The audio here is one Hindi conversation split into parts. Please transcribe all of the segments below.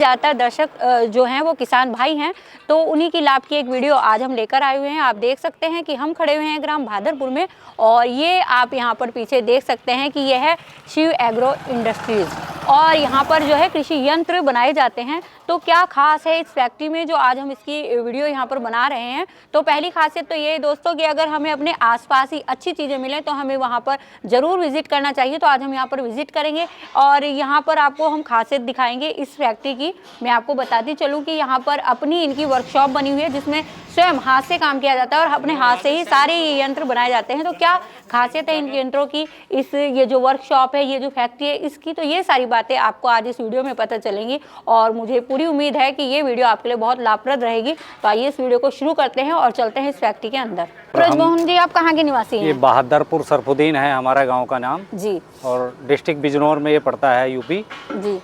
ज़्यादातर दर्शक जो हैं वो किसान भाई हैं, तो उन्हीं की लाभ की एक वीडियो आज हम लेकर आए हुए हैं। आप देख सकते हैं कि हम खड़े हुए हैं ग्राम भादरपुर में, और ये आप यहाँ पर पीछे देख सकते हैं कि यह है शिव एग्रो इंडस्ट्रीज़, और यहाँ पर जो है कृषि यंत्र बनाए जाते हैं। तो क्या खास है इस फैक्ट्री में जो आज हम इसकी वीडियो यहाँ पर बना रहे हैं। तो पहली खासियत तो ये दोस्तों कि अगर हमें अपने आसपास ही अच्छी चीज़ें मिलें तो हमें वहाँ पर ज़रूर विज़िट करना चाहिए। तो आज हम यहाँ पर विज़िट करेंगे और यहाँ पर आपको हम खासियत दिखाएंगे इस फैक्ट्री की। मैं आपको बताती चलूँ कि यहाँ पर अपनी इनकी वर्कशॉप बनी हुई है जिसमें स्वयं हाथ से काम किया जाता है और अपने हाथ से ही सारे ये यंत्र बनाए जाते हैं। तो क्या खासियत है इन यंत्रों की, ये जो वर्कशॉप है, ये जो फैक्ट्री है इसकी, तो ये सारी बातें आपको आज इस वीडियो में पता चलेंगी और मुझे पूरी उम्मीद है कि ये वीडियो आपके लिए बहुत लाभप्रद रहेगी। तो आइए इस वीडियो को शुरू करते हैं और चलते हैं इस फैक्ट्री के अंदर। ब्रजमोहन जी, आप कहाँ के निवासी हैं? ये बहादुरपुर सरफुद्दीन है हमारा गांव का नाम जी, और डिस्ट्रिक्ट बिजनौर में ये पड़ता है, यूपी जी।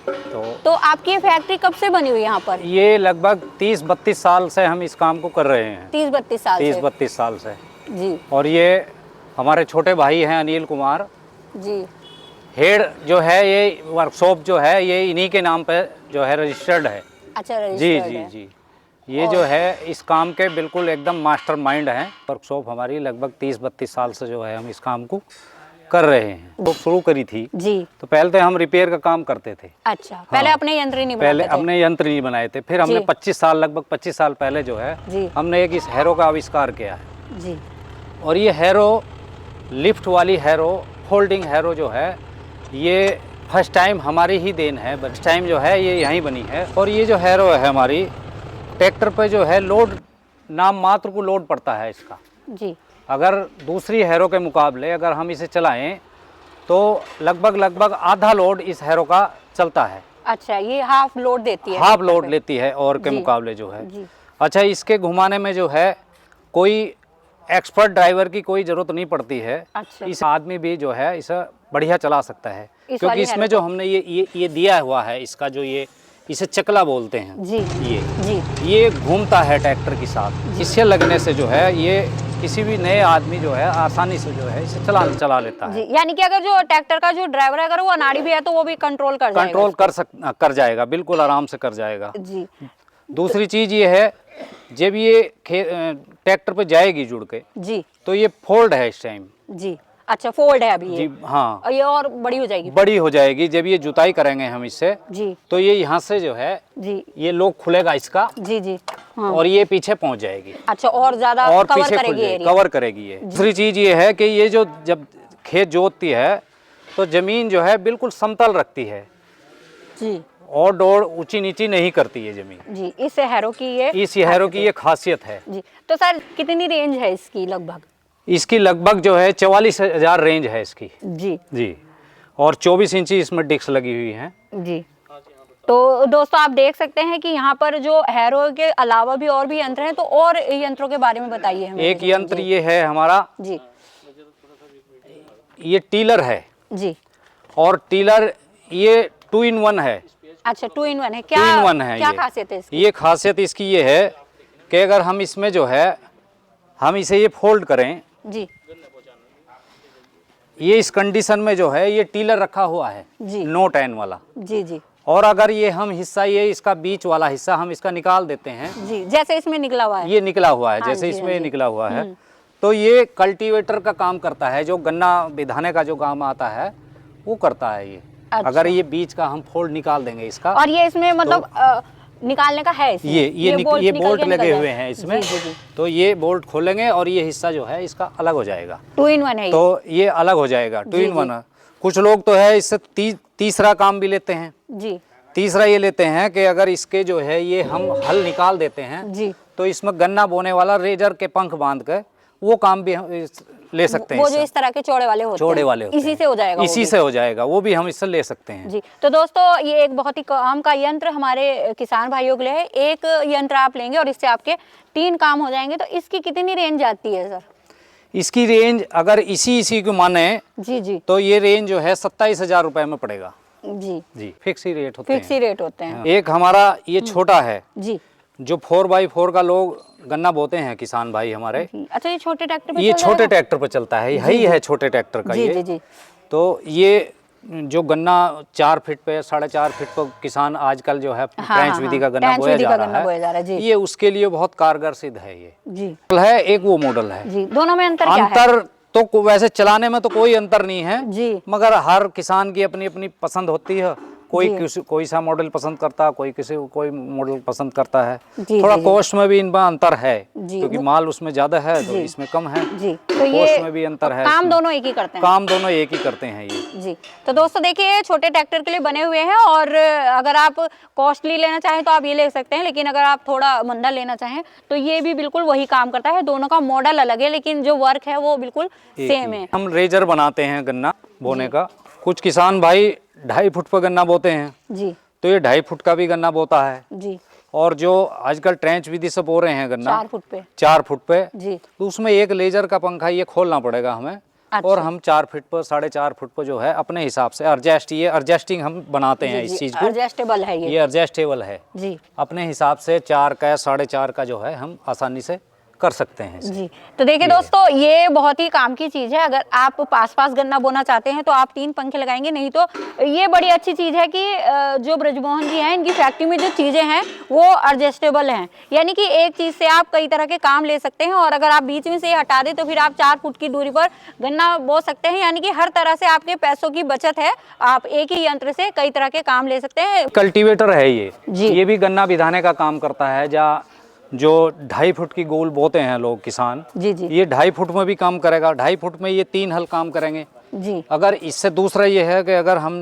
तो आपकी ये फैक्ट्री कब से बनी हुई है यहाँ पर? ये लगभग 30-32 साल से हम इस काम को कर रहे हैं। 30-32 साल 30-32 साल से जी। और ये हमारे छोटे भाई हैं अनिल कुमार जी। हेड जो है, ये वर्कशॉप जो है ये इन्हीं के नाम पे जो है रजिस्टर्ड है। अच्छा, जी जी जी। ये जो है इस काम के बिल्कुल एकदम मास्टरमाइंड हैं। वर्कशॉप हमारी लगभग 30-32 साल से जो है हम इस काम को कर रहे हैं। तो शुरू करी थी जी, तो पहले तो हम रिपेयर का काम करते थे। अच्छा, पहले अपने यंत्र नहीं बनाते पहले थे? अपने यंत्र नहीं बनाए थे। फिर हमने जी। 25 साल लगभग 25 साल पहले जो है जी। हमने एक इस हैरो का आविष्कार किया है। जी। और ये हैरो लिफ्ट वाली हैरो, फोल्डिंग हैरो जो है, ये फर्स्ट टाइम हमारी ही देन है। फर्स्ट टाइम जो है ये यहीं बनी है। और ये जो हैरो है हमारी, ट्रैक्टर पे जो है लोड नाम मात्र को लोड पड़ता है इसका। जी। अगर दूसरी हैरो के मुकाबले अगर हम इसे चलाएं तो लगभग आधा लोड इस हैरो का चलता है। अच्छा, ये हाफ लोड देती है? हाफ लोड लेती है और के मुकाबले जो है। जी। अच्छा, इसके घुमाने में जो है कोई एक्सपर्ट ड्राइवर की कोई ज़रूरत नहीं पड़ती है। अच्छा। इस आदमी भी जो है इसे बढ़िया चला सकता है, क्योंकि इसमें हैरो जो हमने ये दिया हुआ है, इसका जो ये इसे चकला बोलते हैं। जी। ये घूमता है ट्रैक्टर के साथ। इससे लगने से जो है ये किसी भी नए आदमी जो है आसानी से जो है इसे चला लेता है। जी, यानी कि अगर जो ट्रैक्टर का जो ड्राइवर है अगर वो अनाड़ी भी है तो वो भी कंट्रोल कर जाएगा, बिल्कुल आराम से कर जाएगा। जी। दूसरी चीज़ ये है, जब ये ट्रैक्टर पे जाएगी जुड़ के जी, तो ये फोल्ड है इस टाइम। जी। अच्छा, फोल्ड है अभी ये? जी हाँ। और ये और बड़ी हो जाएगी? बड़ी हो जाएगी। जब ये जुताई करेंगे हम इससे जी, तो ये यहाँ से जो है जी, ये लोग खुलेगा इसका। जी, जी। हाँ। और ये पीछे पहुँच जाएगी। अच्छा, और ज्यादा और कवर पीछे करेगी एरिया? कवर करेगी ये। दूसरी चीज़ ये है कि ये जो जब खेत जोतती है तो ज़मीन जो है बिल्कुल समतल रखती है जी, और दौड़ ऊंची नीची नहीं करती है ज़मीन। जी। इस हैरो की ये खासियत है। जी। तो सर कितनी रेंज है इसकी लगभग? इसकी लगभग जो है 44,000 रेंज है इसकी। जी, जी। और 24 इंची इसमें डिस्क लगी हुई है। जी। तो दोस्तों आप देख सकते हैं कि यहाँ पर जो हैरो के अलावा भी और भी यंत्र हैं, तो और यंत्रों के बारे में बताइए हमें। एक यंत्र ये है हमारा, जी, ये टीलर है। जी। और टीलर ये 2 in 1 है। अच्छा, 2 in 1 है? 2 in 1 है। क्या खासियत है इसकी? ये खासियत इसकी ये है कि अगर हम इसमें जो है हम इसे ये फोल्ड करें, जी, ये इस कंडीशन में जो है ये टीलर रखा हुआ है जी, नो टैन वाला। जी, जी, और अगर ये हम हिस्सा, ये इसका बीच वाला हिस्सा हम इसका निकाल देते हैं, जी, जैसे इसमें निकला हुआ है, ये निकला हुआ है, हाँ जैसे जी, इसमें हाँ जी। निकला हुआ है, तो ये कल्टीवेटर का काम करता है। जो गन्ना बिधाने का जो काम आता है वो करता है ये। अच्छा। अगर ये बीच का हम फोल्ड निकाल देंगे इसका, और ये इसमें मतलब निकालने का है इसमें? ये बोल्ट लगे हुए हैं इसमें। जी, जी, जी। तो ये बोल्ट खोलेंगे और ये हिस्सा जो है इसका अलग हो जाएगा। 2 in 1 है ये? तो ये अलग हो जाएगा, 2 in 1। कुछ लोग तो है इससे तीसरा काम भी लेते हैं। जी। तीसरा ये लेते हैं कि अगर इसके जो है ये हम हल निकाल देते हैं जी, तो इसमें गन्ना बोने वाला रेजर के पंख बांध के वो काम भी हम ले सकते हैं। वो जो इस तरह के चौड़े वाले होते हैं, इसी से हो जाएगा? इसी से हो जाएगा, वो भी हम इससे ले सकते हैं। जी। तो दोस्तों ये एक बहुत ही काम का यंत्र हमारे किसान भाइयों के लिए है। एक यंत्र आप लेंगे और इससे आपके 3 काम हो जाएंगे। तो इसकी कितनी रेंज आती है सर? इसकी रेंज अगर इसी को माने जी, जी, तो ये रेंज जो है 27,000 रुपए में पड़ेगा। जी, जी, फिक्स ही रेट होते हैं। फिक्स ही रेट होते हैं। एक हमारा ये छोटा है, जी, जो 4x4 का लोग गन्ना बोते हैं किसान भाई हमारे। अच्छा, ये छोटे ट्रैक्टर पे ये चल छोटे जाएगा? ट्रैक्टर पे चलता है, यही है छोटे ट्रैक्टर का जी, ये। जी, जी। तो ये जो गन्ना 4 फीट पे 4.5 फीट पर किसान आजकल जो है ट्रेंच विधि का गन्ना ट्रेंच बोया विधि जा का रहा गन्ना बोया जा रहा है, जी। ये उसके लिए बहुत कारगर सिद्ध है। ये जी है एक वो मॉडल है जी। दोनों में अंतर क्या है? अंतर तो वैसे चलाने में तो कोई अंतर नहीं है जी। मगर हर किसान की अपनी अपनी पसंद होती है। कोई सा मॉडल पसंद करता है, कोई मॉडल पसंद करता है। जी, थोड़ा जी, कॉस्ट में भी इनका अंतर है जी, क्योंकि माल उसमें ज्यादा है तो इसमें कम है। जी तो कॉस्ट में भी अंतर है। काम दोनों एक ही करते हैं। काम दोनों एक ही करते हैं ये। जी तो दोस्तों देखिए छोटे ट्रैक्टर के लिए बने हुए हैं और अगर आप कॉस्टली लेना चाहें तो आप ये ले सकते हैं, लेकिन अगर आप थोड़ा मंदा लेना चाहें तो ये भी बिल्कुल वही काम करता है। दोनों का मॉडल अलग है लेकिन जो वर्क है वो बिल्कुल सेम है। हम रेजर बनाते हैं गन्ना बोने का। कुछ किसान भाई 2.5 फुट पर गन्ना बोते हैं जी तो ये 2.5 फुट का भी गन्ना बोता है। जी। और जो आजकल ट्रेंच विधि से बो रहे हैं गन्ना 4 फुट पे 4 फुट पे जी तो उसमें एक लेजर का पंखा ये खोलना पड़ेगा हमें। अच्छा। और हम 4 फीट पर 4.5 फुट पर जो है अपने हिसाब से एडजस्टिंग हम बनाते हैं इस चीज को। एडजस्टेबल है ये एडजस्टेबल है जी। अपने हिसाब से 4 का 4.5 का जो है हम आसानी से कर सकते हैं इसे। जी तो देखिए दोस्तों ये बहुत ही काम की चीज़ है। अगर आप पास गन्ना बोना चाहते हैं तो आप 3 पंखे लगाएंगे, नहीं तो ये बड़ी अच्छी चीज़ है कि जो ब्रजमोहन जी हैं इनकी फैक्ट्री में जो चीज़ें हैं वो एडजस्टेबल हैं, यानी कि एक चीज़ से आप कई तरह के काम ले सकते हैं। और अगर आप बीच में से हटा दें तो फिर आप 4 फुट की दूरी पर गन्ना बो सकते हैं, यानी कि हर तरह से आपके पैसों की बचत है। आप एक ही यंत्र से कई तरह के काम ले सकते हैं। कल्टीवेटर है ये जी। ये भी गन्ना बिधाने का काम करता है। जो 2.5 फुट की गोल बोते हैं लोग किसान जी जी ये 2.5 फुट में भी काम करेगा। 2.5 फुट में ये 3 हल काम करेंगे जी। अगर इससे दूसरा ये है कि अगर हम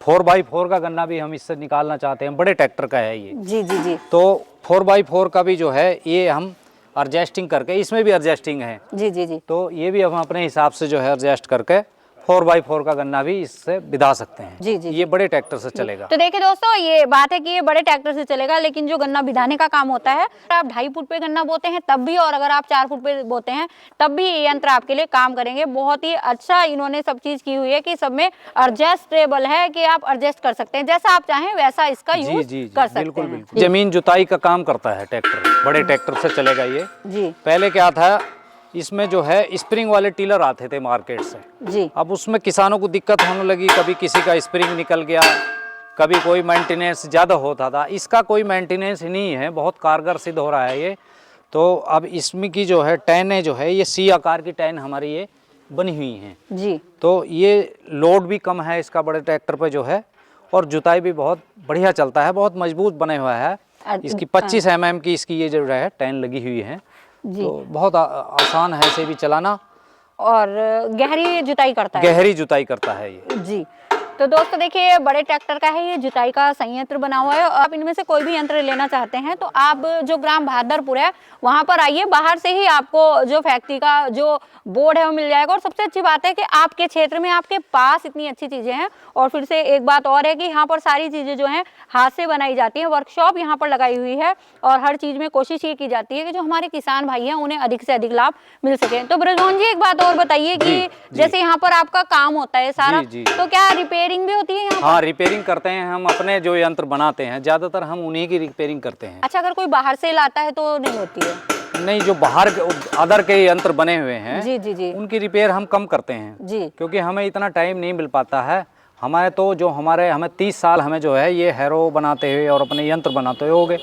4x4 का गन्ना भी हम इससे निकालना चाहते हैं, बड़े ट्रैक्टर का है ये जी जी जी। तो 4x4 का भी जो है ये हम एडजस्टिंग करके, इसमें भी एडजस्टिंग है जी जी जी। तो ये भी हम अपने हिसाब से जो है एडजस्ट करके 4x4 का गन्ना भी इससे बिधा सकते हैं। जी जी। ये बड़े ट्रैक्टर से चलेगा। तो देखिए दोस्तों ये बात है कि ये बड़े ट्रैक्टर से चलेगा, लेकिन जो गन्ना बिधाने का काम होता है आप 2.5 फुट पे गन्ना बोते हैं तब भी, और अगर आप 4 फुट पे बोते हैं तब भी ये यंत्र आपके लिए काम करेंगे। बहुत ही अच्छा इन्होंने सब चीज की हुई है कि सब में एडजस्टेबल है कि आप एडजस्ट कर सकते हैं, जैसा आप चाहें वैसा इसका यूज कर सकते बिल्कुल हैं। बिल्कुल। जमीन जुताई का काम करता है ट्रैक्टर, बड़े ट्रैक्टर से चलेगा ये। जी पहले क्या था इसमें जो है स्प्रिंग वाले टीलर आते थे मार्केट से। जी। अब उसमें किसानों को दिक्कत होने लगी, कभी किसी का स्प्रिंग निकल गया, कभी कोई मेंटेनेंस ज़्यादा होता था। इसका कोई मेंटेनेंस ही नहीं है, बहुत कारगर सिद्ध हो रहा है ये। तो अब इसमें की जो है टैनें जो है ये सी आकार की टैन हमारी ये बनी हुई हैं जी। तो ये लोड भी कम है इसका बड़े ट्रैक्टर पे जो है, और जुताई भी बहुत बढ़िया चलता है, बहुत मजबूत बने हुआ है। इसकी 25 mm की इसकी ये जो है टैन लगी हुई है तो बहुत आसान है इसे भी चलाना, और गहरी जुताई करता है। गहरी जुताई करता है ये। जी तो दोस्तों देखिए बड़े ट्रैक्टर का है ये, जुताई का संयंत्र बना हुआ है। आप इनमें से कोई भी यंत्र लेना चाहते हैं तो आप जो ग्राम बहादुरपुर है वहाँ पर आइए, बाहर से ही आपको जो फैक्ट्री का जो बोर्ड है वो मिल जाएगा। और सबसे अच्छी बात है कि आपके क्षेत्र में आपके पास इतनी अच्छी चीज़ें हैं। और फिर से एक बात और है कि यहाँ पर सारी चीज़ें जो हैं हाथ से बनाई जाती हैं, वर्कशॉप यहाँ पर लगाई हुई है और हर चीज़ में कोशिश ये की जाती है कि जो हमारे किसान भाई हैं उन्हें अधिक से अधिक लाभ मिल सके। तो ब्रजमोहन जी एक बात और बताइए कि जैसे यहाँ पर आपका काम होता है सारा, तो क्या रिपेयरिंग भी होती है यहाँ? हाँ रिपेयरिंग करते हैं हम, अपने जो यंत्र बनाते हैं ज़्यादातर हम उन्हीं की रिपेयरिंग करते हैं। अच्छा, अगर कोई बाहर से लाता है तो नहीं होती है? नहीं, जो बाहर अदर के यंत्र बने हुए हैं जी जी जी उनकी रिपेयर हम कम करते हैं जी, क्योंकि हमें इतना टाइम नहीं मिल पाता है। हमें 30 साल हमें जो है ये हैरो बनाते हुए और अपने यंत्र बनाते हुए हो गए,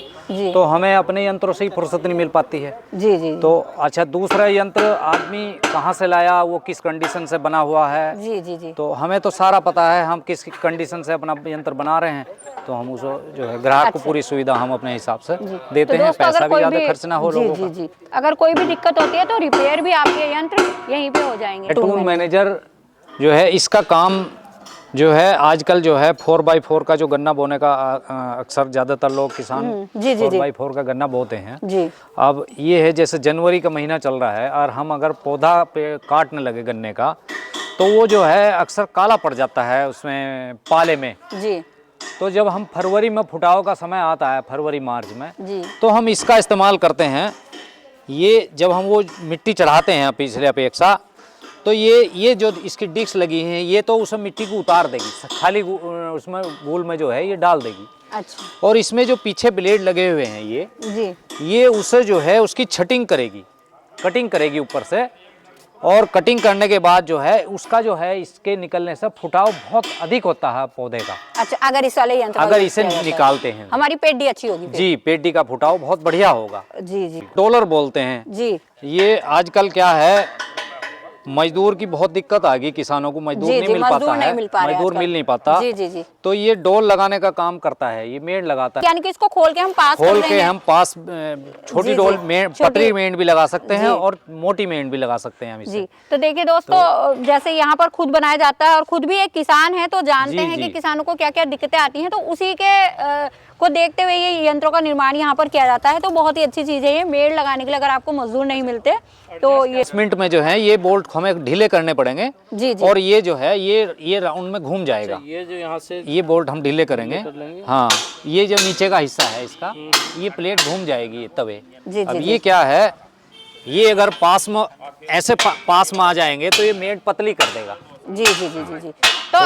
तो हमें अपने यंत्रों से ही फुर्सत नहीं मिल पाती है। जी जी। तो अच्छा दूसरा यंत्र आदमी कहाँ से लाया, वो किस कंडीशन से बना हुआ है, जी जी जी, तो हमें तो सारा पता है हम किस कंडीशन से अपना यंत्र बना रहे हैं, तो हम उसको जो है ग्राहक को पूरी सुविधा हम अपने हिसाब से देते हैं, पैसा भी ज़्यादा खर्च ना हो लोगों का। जी, अगर कोई भी दिक्कत होती है तो रिपेयर भी आपके यंत्र यहीं पे हो जाएंगे। टूल मैनेजर जो है इसका काम जो है आजकल जो है 4x4 का जो गन्ना बोने का अक्सर ज़्यादातर लोग किसान 4x4 का गन्ना बोते हैं जी। अब ये है जैसे जनवरी का महीना चल रहा है और हम अगर पौधा पे काटने लगे गन्ने का तो वो जो है अक्सर काला पड़ जाता है उसमें पाले में जी। तो जब हम फरवरी में फुटाव का समय आता है, फरवरी मार्च में जी, तो हम इसका इस्तेमाल करते हैं। ये जब हम वो मिट्टी चढ़ाते हैं पिछले अपेक्षा, तो ये जो इसकी डिस्क लगी हैं ये तो उसमें मिट्टी को उतार देगी, खाली उसमें गोल में जो है ये डाल देगी। अच्छा। और इसमें जो पीछे ब्लेड लगे हुए हैं ये जी, ये उसे जो है उसकी छटिंग करेगी, कटिंग करेगी ऊपर से, और कटिंग करने के बाद जो है उसका जो है इसके निकलने से फुटाव बहुत अधिक होता है पौधे का। अच्छा, अगर इस वाले यंत्र अगर इसे निकालते हैं हमारी पेटी अच्छी होगी फिर। जी, पेटी का फुटाव बहुत बढ़िया होगा। जी जी डॉलर बोलते हैं जी ये। आजकल क्या है, मजदूर की बहुत दिक्कत आ गई, किसानों को मजदूर जी नहीं जी, मिल पाता मजदूर नहीं है, मिल पा रहे मजदूर आजकल। मिल नहीं पाता। जी जी जी। तो ये डोल लगाने का काम करता है, ये मेड़ लगाता है। यानी कि इसको खोल के हम पास कर खोल देंगे। के हम पास छोटी जी, डोल जी, मेड़, छोटी- पटरी मेड़ भी लगा सकते हैं जी। और मोटी मेड़ भी लगा सकते हैं हम इसे। जी, तो देखिए दोस्तों, जैसे यहाँ पर खुद बनाया जाता है और खुद भी एक किसान है, तो जानते जी, हैं कि जी। किसानों को क्या क्या दिक्कतें आती हैं, तो उसी के को देखते हुए ये यंत्रों का निर्माण यहाँ पर किया जाता है। तो बहुत ही अच्छी चीज़ है ये, मेड़ लगाने के लिए अगर आपको मजदूर नहीं मिलते तो ये 10 मिनट में जो है ये बोल्ट हमें ढीले करने पड़ेंगे। जी जी और ये जो है ये राउंड में घूम जाएगा। ये जो यहाँ से ये बोल्ट हम ढीले करेंगे। हाँ, ये जो नीचे का हिस्सा है इसका, ये प्लेट घूम जाएगी ये तवे। जी अब जी ये क्या है, ये अगर पास में ऐसे पास में आ जाएंगे तो ये मेड़ पतली कर देगा। जी जी जी जी जी। तो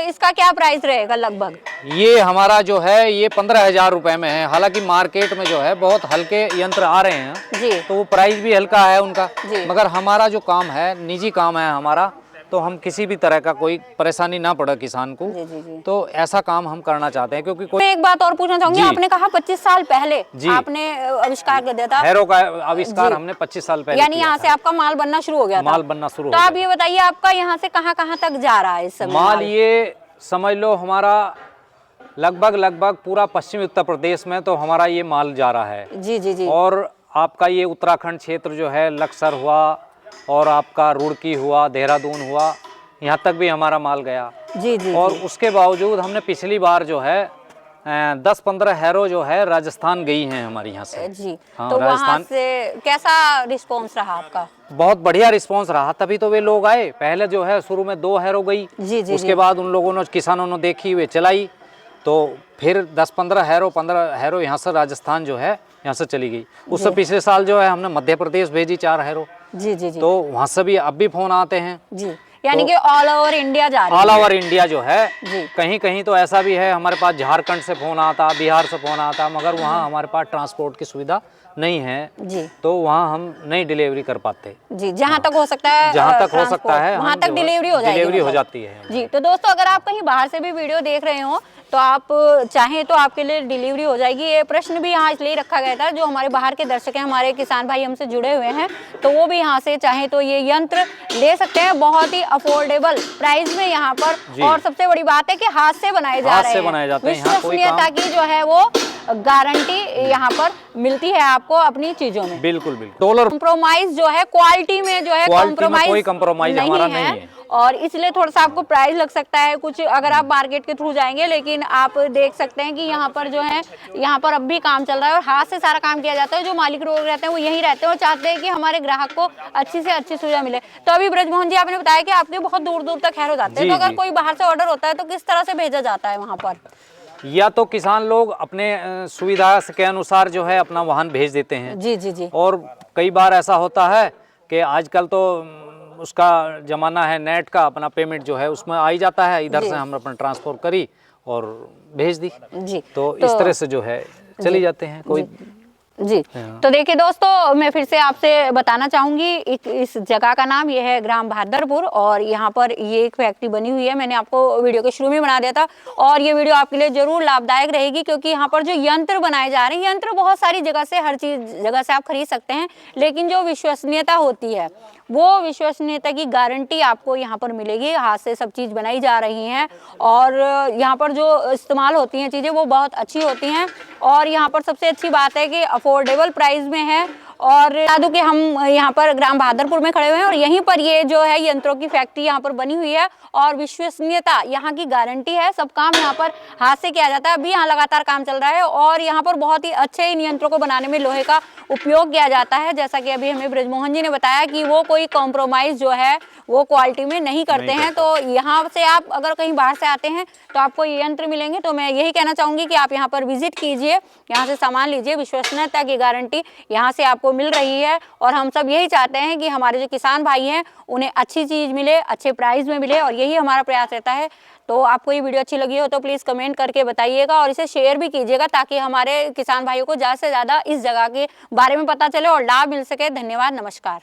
इसका क्या प्राइस रहेगा लगभग? ये हमारा जो है ये 15,000 रुपए में है। हालांकि मार्केट में जो है बहुत हल्के यंत्र आ रहे हैं, जी तो वो प्राइस भी हल्का है उनका। जी। मगर हमारा जो काम है निजी काम है हमारा, तो हम किसी भी तरह का कोई परेशानी ना पड़े किसान को, जी जी जी। तो ऐसा काम हम करना चाहते हैं। क्योंकि कोई मैं एक बात और पूछना चाहूंगी, जी। आपने कहा 25 साल पहले जी। आपने आविष्कार कर दिया था, हैरो का आविष्कार जी। हमने 25 साल पहले यानी किया यहाँ था। से आपका माल बनना शुरू हो गया था। माल बनना शुरू तो हो आप गया। ये बताइए आपका यहाँ से कहाँ कहाँ तक जा रहा है इस समय? माल ये समझ लो हमारा लगभग पूरा पश्चिमी उत्तर प्रदेश में तो हमारा ये माल जा रहा है। जी जी जी। और आपका ये उत्तराखंड क्षेत्र जो है, लक्सर हुआ और आपका रुड़की हुआ, देहरादून हुआ, यहाँ तक भी हमारा माल गया। जी जी और जी। उसके बावजूद हमने पिछली बार जो है 10-15 हैरो जो है राजस्थान गई हैं हमारी यहाँ से। जी। हाँ, तो वहाँ राजस्थान से कैसा रिस्पॉन्स रहा आपका? बहुत बढ़िया रिस्पांस रहा, तभी तो वे लोग आए। पहले जो है शुरू में 2 हैरो गई, जी जी उसके जी। बाद उन लोगों ने, किसानों ने देखी, वे चलाई, तो फिर 10-15 हैरो 15 हैरो यहाँ से राजस्थान जो है यहाँ से चली गई। उससे पिछले साल जो है हमने मध्य प्रदेश भेजी 4 हैरो। जी जी जी। तो वहाँ से भी अब भी फोन आते हैं। जी, यानी कि ऑल ओवर इंडिया जा रही ऑल है। ओवर इंडिया जो है, जी। कहीं कहीं तो ऐसा भी है हमारे पास झारखंड से फोन आता, बिहार से फोन आता, मगर वहाँ हमारे पास ट्रांसपोर्ट की सुविधा नहीं है, जी तो वहाँ हम नहीं डिलीवरी कर पाते। जी, जहाँ तक हो सकता है, जहाँ तक हो ट्रांसपोर्ट, सकता है वहाँ हम तक जो है, डिलीवरी हो जाएगी, डिलीवरी हो मतलब। जाती है। जी, तो दोस्तों अगर आप कहीं बाहर से भी वीडियो देख रहे हो तो आप चाहें तो आपके लिए डिलीवरी हो जाएगी। ये प्रश्न भी यहाँ इसलिए रखा गया था, जो हमारे बाहर के दर्शक हैं, हमारे किसान भाई हमसे जुड़े हुए हैं, तो वो भी यहाँ से चाहें तो ये यंत्र ले सकते हैं बहुत ही अफोर्डेबल प्राइस में यहाँ पर। और सबसे बड़ी बात है कि हाथ से बनाए जा रहे हैं, विश्वसनीयता की जो है वो गारंटी यहाँ पर मिलती है आपको अपनी चीजों में। बिल्कुल बिल्कुल। डॉलर कॉम्प्रोमाइज जो है क्वालिटी में जो है, कोई कॉम्प्रोमाइज हमारा नहीं है। और इसलिए थोड़ा सा आपको प्राइस लग सकता है कुछ अगर आप मार्केट के थ्रू जाएंगे, लेकिन आप देख सकते हैं कि यहाँ पर जो है, यहाँ पर अब भी काम चल रहा है और हाथ से सारा काम किया जाता है। जो मालिक लोग रहते हैं वो यहीं रहते हैं और चाहते हैं कि हमारे ग्राहक को अच्छी से अच्छी सुविधा मिले। तो अभी ब्रजमोहन जी आपने बताया कि आपके बहुत दूर दूर तक हैरो जाते हैं, तो अगर कोई बाहर से ऑर्डर होता है तो किस तरह से भेजा जाता है वहाँ पर? या तो किसान लोग अपने सुविधा के अनुसार जो है अपना वाहन भेज देते हैं। जी जी जी। और कई बार ऐसा होता है कि आजकल तो उसका जमाना है नेट का, अपना पेमेंट जो है उसमें आ ही जाता है, इधर से हम अपना ट्रांसफर करी और भेज दी। जी, तो इस तरह से जो है चली जाते हैं कोई। जी, तो देखिए दोस्तों, मैं फिर से आपसे बताना चाहूँगी, इस जगह का नाम ये है ग्राम बहादुरपुर और यहाँ पर ये एक फैक्ट्री बनी हुई है। मैंने आपको वीडियो के शुरू में बना दिया था और ये वीडियो आपके लिए जरूर लाभदायक रहेगी, क्योंकि यहाँ पर जो यंत्र बनाए जा रहे हैं, यंत्र बहुत सारी जगह से, हर चीज़ जगह से आप खरीद सकते हैं, लेकिन जो विश्वसनीयता होती है वो विश्वसनीयता की गारंटी आपको यहाँ पर मिलेगी। हाथ से सब चीज़ बनाई जा रही हैं और यहाँ पर जो इस्तेमाल होती हैं चीज़ें वो बहुत अच्छी होती हैं। और यहाँ पर सबसे अच्छी बात है कि अफोर्डेबल प्राइस में है। और बता दूं कि हम यहाँ पर ग्राम बहादुरपुर में खड़े हुए हैं और यहीं पर ये जो है यंत्रों की फैक्ट्री यहाँ पर बनी हुई है और विश्वसनीयता यहाँ की गारंटी है। सब काम यहाँ पर हाथ से किया जाता है। अभी यहाँ लगातार काम चल रहा है और यहाँ पर बहुत ही अच्छे इन यंत्रों को बनाने में लोहे का उपयोग किया जाता है। जैसा कि अभी हमें ब्रजमोहन जी ने बताया कि वो कोई कॉम्प्रोमाइज़ जो है वो क्वालिटी में नहीं करते हैं। तो यहाँ से आप अगर कहीं बाहर से आते हैं तो आपको ये यंत्र मिलेंगे। तो मैं यही कहना चाहूँगी कि आप यहाँ पर विजिट कीजिए, यहाँ से सामान लीजिए। विश्वसनीयता की गारंटी यहाँ से आपको मिल रही है और हम सब यही चाहते हैं कि हमारे जो किसान भाई हैं उन्हें अच्छी चीज़ मिले, अच्छे प्राइस में मिले और यही हमारा प्रयास रहता है। तो आपको ये वीडियो अच्छी लगी हो तो प्लीज़ कमेंट करके बताइएगा और इसे शेयर भी कीजिएगा, ताकि हमारे किसान भाइयों को ज़्यादा से ज़्यादा इस जगह के बारे में पता चले और लाभ मिल सके। धन्यवाद, नमस्कार।